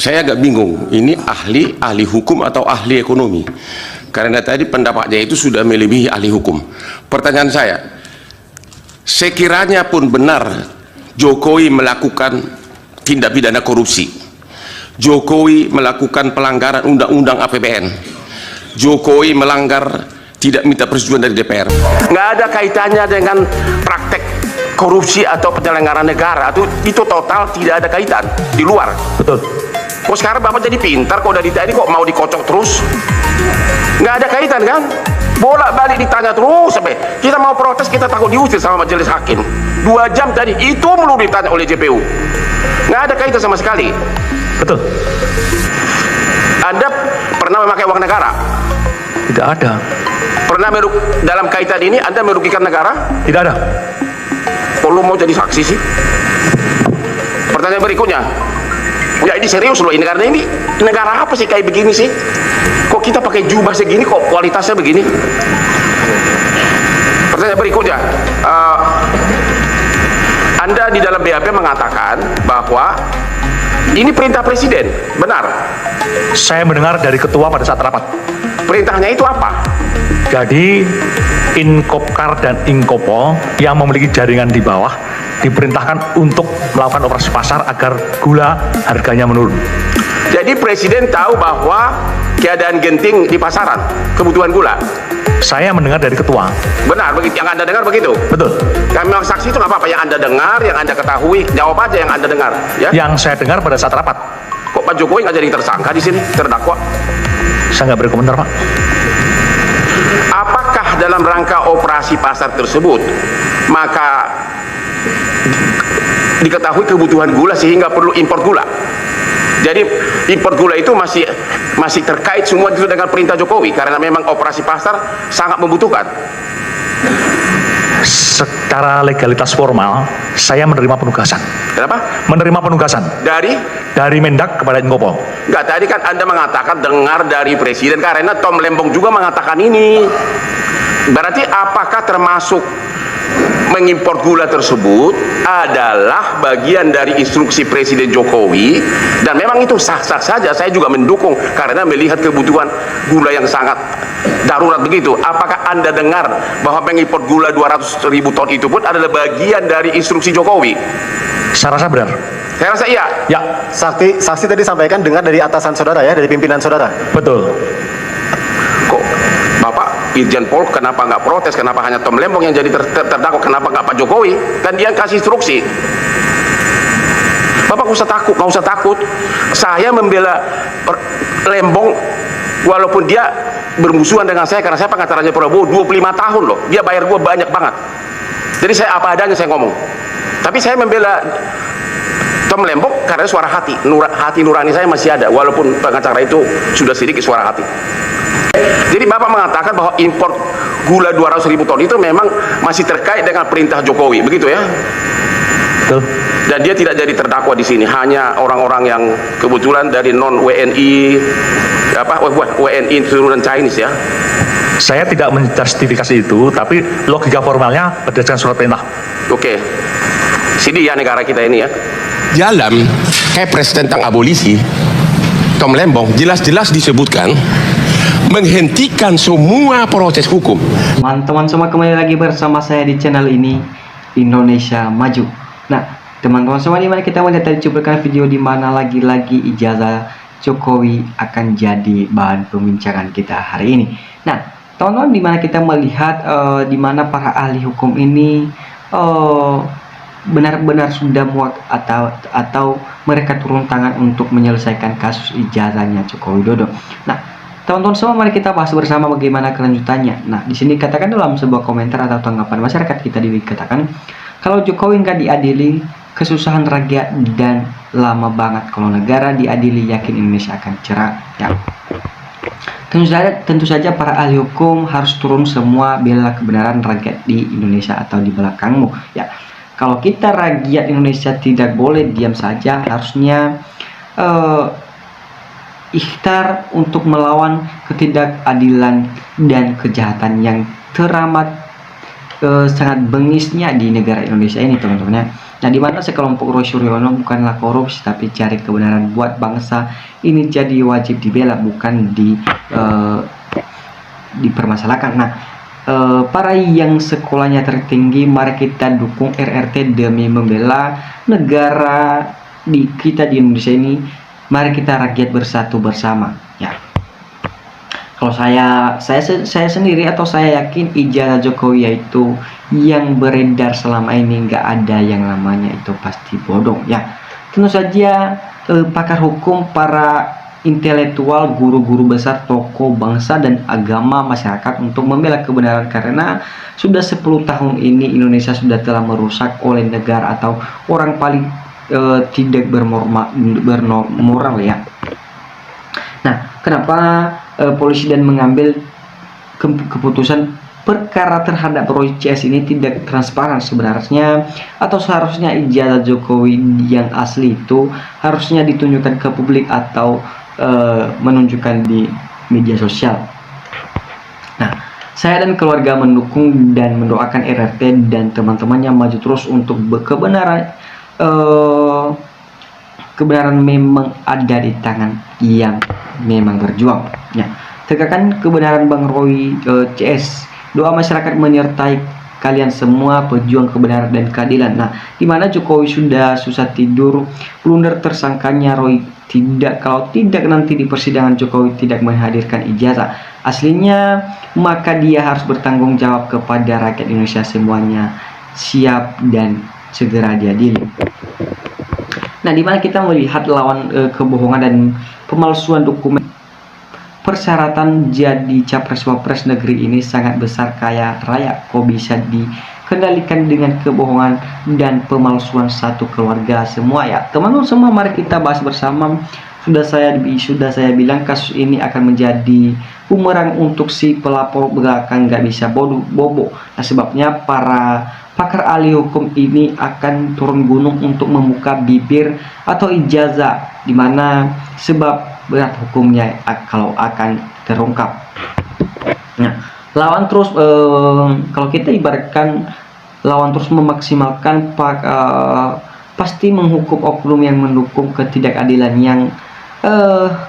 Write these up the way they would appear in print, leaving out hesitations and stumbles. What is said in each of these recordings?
saya agak bingung, ini ahli hukum atau ahli ekonomi? Karena tadi pendapatnya itu sudah melebihi ahli hukum. Pertanyaan saya, sekiranya pun benar Jokowi melakukan tindak pidana korupsi, Jokowi melakukan pelanggaran undang-undang APBN, Jokowi melanggar tidak minta persetujuan dari DPR, nggak ada kaitannya dengan praktek korupsi atau penyelenggaraan negara, itu total tidak ada kaitan, di luar. Betul. Kok sekarang Bapak jadi pintar, kok dari tadi kok mau dikocok terus? Nggak ada kaitan kan? Bolak-balik ditanya terus sampai kita mau protes, kita takut diusir sama majelis hakim. 2 jam tadi itu melulu ditanya oleh JPU. Nggak ada kaitan sama sekali. Betul. Anda pernah memakai uang negara? Tidak ada. Pernah dalam kaitan ini Anda merugikan negara? Tidak ada. Kok lu mau jadi saksi sih? Pertanyaan berikutnya, ya ini serius loh, ini karena ini negara apa sih kayak begini sih? Kok kita pakai jubah segini, kok kualitasnya begini? Pertanyaan berikutnya, Anda di dalam BAP mengatakan bahwa ini perintah presiden, benar? Saya mendengar dari ketua pada saat rapat. Perintahnya itu apa? Jadi Inkopkar dan Inkopol yang memiliki jaringan di bawah diperintahkan untuk melakukan operasi pasar agar gula harganya menurun. Jadi presiden tahu bahwa keadaan genting di pasaran, kebutuhan gula. Saya mendengar dari ketua. Benar, begitu yang Anda dengar begitu? Betul. Kami memang saksi itu nggak apa-apa, yang Anda dengar, yang Anda ketahui, jawab aja yang Anda dengar. Ya? Yang saya dengar pada saat rapat. Kok Pak Jokowi nggak jadi tersangka di sini, terdakwa? Saya nggak berkomentar, Pak. Apakah dalam rangka operasi pasar tersebut maka diketahui kebutuhan gula sehingga perlu impor gula? Jadi impor gula itu masih terkait semua itu dengan perintah Jokowi karena memang operasi pasar sangat membutuhkan. Secara legalitas formal, saya menerima penugasan. Kenapa? Menerima penugasan dari Mendak kepada Inkopol. Enggak, tadi kan Anda mengatakan dengar dari presiden karena Tom Lembong juga mengatakan ini. Berarti apakah termasuk mengimpor gula tersebut adalah bagian dari instruksi Presiden Jokowi, dan memang itu sah-sah saja, saya juga mendukung karena melihat kebutuhan gula yang sangat darurat begitu. Apakah Anda dengar bahwa mengimpor gula 200.000 ton itu pun adalah bagian dari instruksi Jokowi? Saya rasa benar. Saya rasa iya. Ya. Saksi tadi sampaikan dengar dari atasan saudara ya, dari pimpinan saudara. Betul. Kok Bapak Irjen Pol kenapa nggak protes? Kenapa hanya Tom Lembong yang jadi terdakwa? Kenapa nggak Pak Jokowi? Kan dia yang kasih instruksi. Bapak nggak usah takut. Saya membela Lembong walaupun dia bermusuhan dengan saya karena saya pengacaranya Prabowo 25 tahun loh. Dia bayar gua banyak banget. Jadi saya apa adanya saya ngomong. Tapi saya membela Tom Lembong karena suara hati. Hati nurani saya masih ada walaupun pengacara itu sudah sedikit suara hati. Jadi Bapak mengatakan bahwa impor gula 200.000 ton itu memang masih terkait dengan perintah Jokowi, begitu ya? Betul. Dan dia tidak jadi terdakwa di sini, hanya orang-orang yang kebetulan dari non WNI, WNI turunan Chinese ya. Saya tidak menjustifikasi itu, tapi logika formalnya berdasarkan surat perintah. Oke. Sini ya negara kita ini ya. Dalam Kepres tentang abolisi, Tom Lembong jelas-jelas disebutkan menghentikan semua proses hukum. Teman-teman semua, kembali lagi bersama saya di channel ini, Indonesia Maju. Nah, teman-teman semua, dimana kita melihat tadi cuplikan video di mana lagi-lagi ijazah Jokowi akan jadi bahan pembincangan kita hari ini. Nah, teman-teman, dimana kita melihat dimana para ahli hukum ini benar-benar sudah muak atau mereka turun tangan untuk menyelesaikan kasus ijazahnya Joko Widodo. Nah, teman-teman semua, mari kita bahas bersama bagaimana kelanjutannya. Nah, di sini katakan dalam sebuah komentar atau tanggapan masyarakat kita dikatakan kalau Jokowi nggak diadili, kesusahan rakyat dan lama banget. Kalau negara diadili, yakin Indonesia akan cerah. Ya. Tentu saja para ahli hukum harus turun semua bela kebenaran rakyat di Indonesia atau di belakangmu. Ya, kalau kita rakyat Indonesia tidak boleh diam saja, harusnya ikhtar untuk melawan ketidakadilan dan kejahatan yang teramat sangat bengisnya di negara Indonesia ini, teman-teman ya. Nah, di mana sekelompok Roy Suryono bukanlah korupsi tapi cari kebenaran buat bangsa ini jadi wajib dibela, bukan dipermasalahkan. Nah, para yang sekolahnya tertinggi, mari kita dukung RRT demi membela negara kita di Indonesia ini. Mari kita rakyat bersatu bersama, ya. Kalau saya sendiri atau saya yakin ijazah Jokowi yaitu yang beredar selama ini nggak ada yang namanya itu pasti bodong, ya. Tentu saja pakar hukum, para intelektual, guru-guru besar, tokoh bangsa dan agama masyarakat untuk membela kebenaran, karena sudah 10 tahun ini Indonesia sudah telah merusak oleh negara atau orang paling tidak bermoral, ya. Nah, kenapa polisi dan mengambil keputusan perkara terhadap Roy CS ini tidak transparan sebenarnya, atau seharusnya ijazah Jokowi yang asli itu harusnya ditunjukkan ke publik atau menunjukkan di media sosial. Nah, saya dan keluarga mendukung dan mendoakan RRT dan teman-temannya maju terus untuk kebenaran memang ada di tangan yang memang berjuang, ya. Tegakkan kebenaran Bang Roy CS. Doa masyarakat menyertai kalian semua pejuang kebenaran dan keadilan. Nah, dimana Jokowi sudah susah tidur, blunder tersangkanya Roy kalau tidak nanti di persidangan Jokowi tidak menghadirkan ijazah aslinya, maka dia harus bertanggung jawab kepada rakyat Indonesia semuanya, siap dan segera diadili. Nah, dimana kita melihat lawan kebohongan dan pemalsuan dokumen, persyaratan jadi capres-wapres negeri ini sangat besar kaya raya. Kok bisa dikendalikan dengan kebohongan dan pemalsuan satu keluarga semua, ya. Teman-teman semua, mari kita bahas bersama. Sudah saya bilang kasus ini akan menjadi bumerang untuk si pelapor belakang, nggak bisa bobo. Nah, sebabnya para pakar ahli hukum ini akan turun gunung untuk membuka bibir atau ijazah, dimana sebab berat hukumnya kalau akan terungkap. Nah, lawan terus kalau kita ibaratkan lawan terus memaksimalkan pasti menghukum oknum yang mendukung ketidakadilan, yang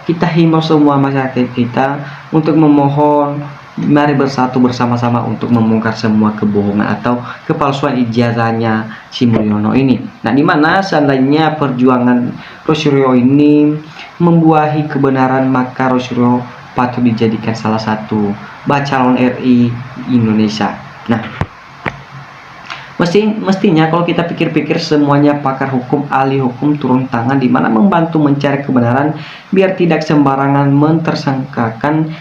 kita himbau semua masyarakat kita untuk memohon, mari bersatu bersama-sama untuk membongkar semua kebohongan atau kepalsuan ijazahnya si Mulyono ini. Nah, dimana seandainya perjuangan Roy Suryo ini membuahi kebenaran, maka Roy Suryo patut dijadikan salah satu bacalon RI Indonesia. Nah, mestinya kalau kita pikir-pikir semuanya pakar hukum, ahli hukum turun tangan, dimana membantu mencari kebenaran biar tidak sembarangan mentersangkakan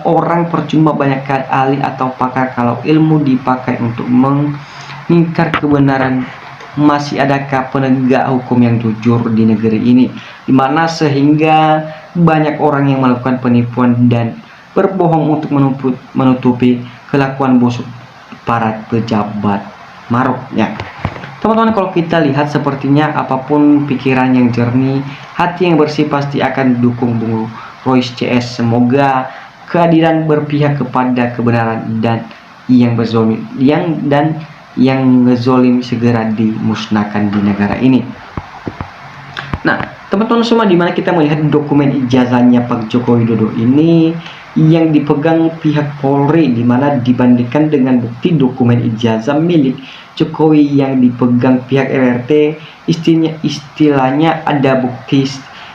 orang. Percuma banyak ahli atau pakar kalau ilmu dipakai untuk mengingkar kebenaran. Masih adakah penegak hukum yang jujur di negeri ini, dimana sehingga banyak orang yang melakukan penipuan dan berbohong untuk menutupi kelakuan busuk para pejabat maruk, ya. Teman-teman, kalau kita lihat sepertinya apapun pikiran yang jernih, hati yang bersih pasti akan dukung Bung Roy CS. Semoga keadilan berpihak kepada kebenaran dan yang ngezolim segera dimusnahkan di negara ini. Nah, teman-teman semua, dimana kita melihat dokumen ijazahnya Pak Joko Widodo ini yang dipegang pihak Polri, dimana dibandingkan dengan bukti dokumen ijazah milik Jokowi yang dipegang pihak RRT, istilahnya ada bukti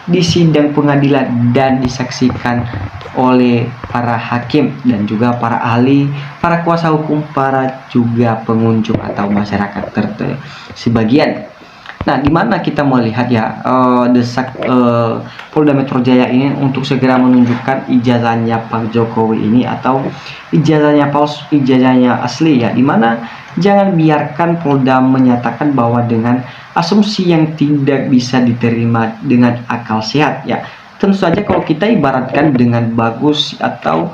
di sidang pengadilan dan disaksikan oleh para hakim dan juga para ahli, para kuasa hukum, para juga pengunjung atau masyarakat sebagian. Nah, dimana kita melihat, ya, desak Polda Metro Jaya ini untuk segera menunjukkan ijazahnya Pak Jokowi ini atau ijazahnya palsu, ijazahnya asli, ya, dimana jangan biarkan Polda menyatakan bahwa dengan asumsi yang tidak bisa diterima dengan akal sehat, ya. Tentu saja kalau kita ibaratkan dengan bagus atau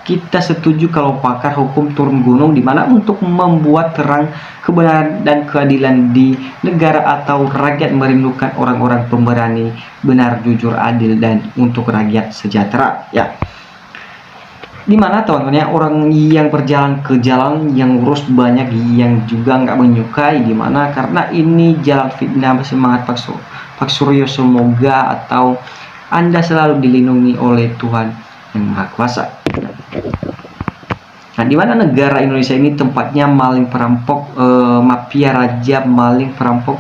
kita setuju kalau pakar hukum turun gunung, dimana untuk membuat terang kebenaran dan keadilan di negara atau rakyat merindukan orang-orang pemberani, benar, jujur, adil, dan untuk rakyat sejahtera, ya. Di mana teman-teman ya, orang yang berjalan ke jalan yang lurus banyak yang juga nggak menyukai, di mana karena ini jalan fitnah. Semangat Pak Suryo, semoga atau Anda selalu dilindungi oleh Tuhan yang Maha Kuasa. Nah, di mana negara Indonesia ini tempatnya maling perampok, mafia raja maling perampok,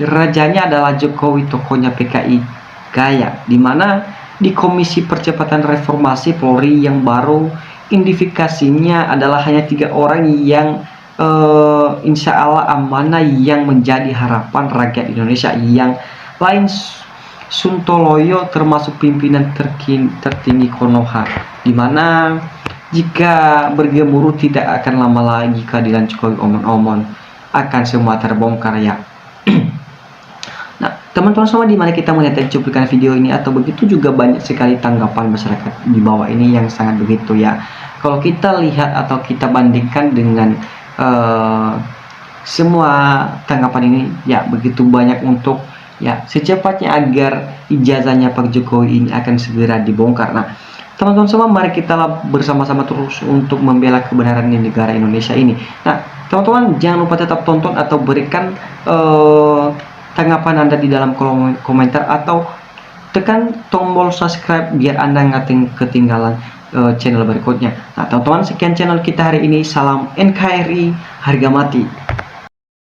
rajanya adalah Jokowi, tokonya PKI Gaya, di mana di Komisi Percepatan Reformasi Polri yang baru identifikasinya adalah hanya 3 orang yang insya Allah amanah, yang menjadi harapan rakyat Indonesia. Yang lain Suntoloyo termasuk pimpinan tertinggi Konoha, di mana jika bergemuruh tidak akan lama lagi keadilan Jokowi omon-omon akan semua terbongkar ya. Nah, teman-teman semua, di mana kita melihat cuplikan video ini atau begitu juga banyak sekali tanggapan masyarakat di bawah ini yang sangat begitu ya. Kalau kita lihat atau kita bandingkan dengan semua tanggapan ini ya, begitu banyak untuk ya secepatnya agar ijazahnya Pak Jokowi ini akan segera dibongkar. Nah, teman-teman semua, mari kita bersama-sama terus untuk membela kebenaran di negara Indonesia ini. Nah, teman-teman jangan lupa tetap tonton atau berikan tanggapan Anda di dalam kolom komentar, atau tekan tombol subscribe biar Anda nggak ketinggalan channel berikutnya. Nah, teman-teman, sekian channel kita hari ini. Salam NKRI, harga mati.